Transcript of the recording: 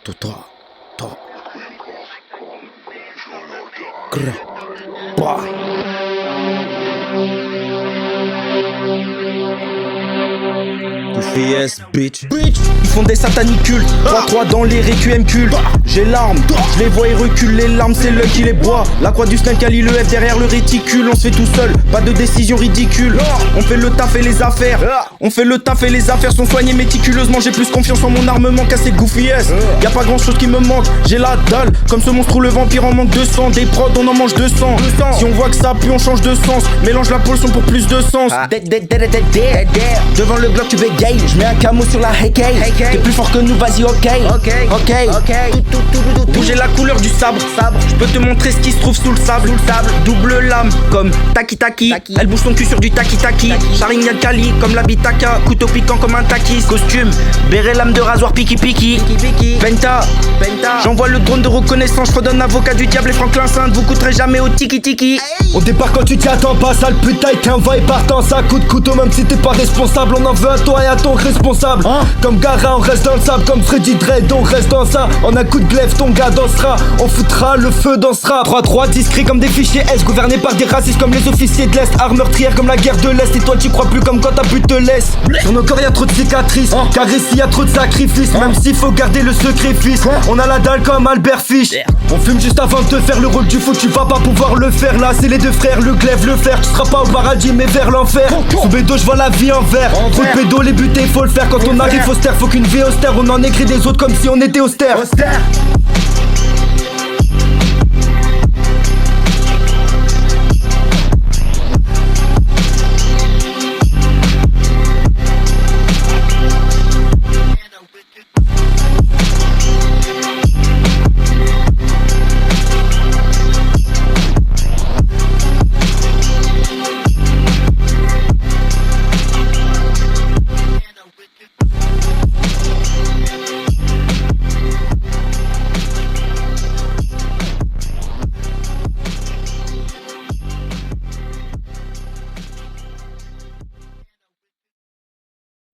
Tota, ta. Gra. Bah. Goofy ass bitch. Ils font des satanicules 3-3 dans les requiem cultes. J'ai l'arme, je les vois, ils reculent. Les larmes, c'est l'œil qui les boit. La croix du snake allie le F derrière le réticule. On se fait tout seul, pas de décision ridicule. On fait le taf et les affaires. On fait le taf et les affaires sont soignées méticuleusement. J'ai plus confiance en mon armement qu'à ces Goofy ass. Y'a pas grand chose qui me manque, j'ai la dalle. Comme ce monstre ou le vampire en manque de sang. Des prods, on en mange 200. Si on voit que ça pue, on change de sens. Mélange la pollution pour plus de sens. Devant le Glock, tu bégayes. Je mets un camo sur la AK. T'es plus fort que nous, vas-y, ok. Bouger la couleur du sabre. Je peux te montrer ce qui se trouve sous le sable. Double lame comme Taki Taki. Elle bouge son cul sur du Taki Taki. Sharingan Kali comme la Bitaka. Couteau piquant comme un takis. Costume, béret, lame de rasoir, piki piki. Penta. J'envoie le drone de reconnaissance. Je redonne avocat du diable et Franklin Sainte. Vous coûterez jamais au tiki tiki. On débarque quand tu t'y attends pas, sale putain, et qu'un va et partant, ça coup de couteau, même si t'es pas responsable. On en veut à toi et à ton responsable. Comme Gara, on reste dans le sable, comme Freddy Dredd, on reste dans ça. En un coup de glaive, ton gars dansera. On foutra le feu dans ce rap. 3-3 discret comme des fichiers S, gouvernés par des racistes comme les officiers de l'Est. Armes meurtrières comme la guerre de l'Est. Et toi, t'y crois plus comme quand ta pute te laisse. Sur nos corps, y'a trop de cicatrices, car ici y'a trop de sacrifices. Même s'il faut garder le secret, fils. On a la dalle comme Albert Fish. On fume juste avant de te faire le rôle du fou, tu vas pas pouvoir le faire. Là, c'est les deux frères, le glaive, le fer. Tu seras pas au paradis, mais vers l'enfer. Sous bédo, je vois la vie en vert. Trop de pédo, les butés, faut le faire. Quand on arrive austère, faut qu'une vie austère. On en écrit des autres comme si on était austère.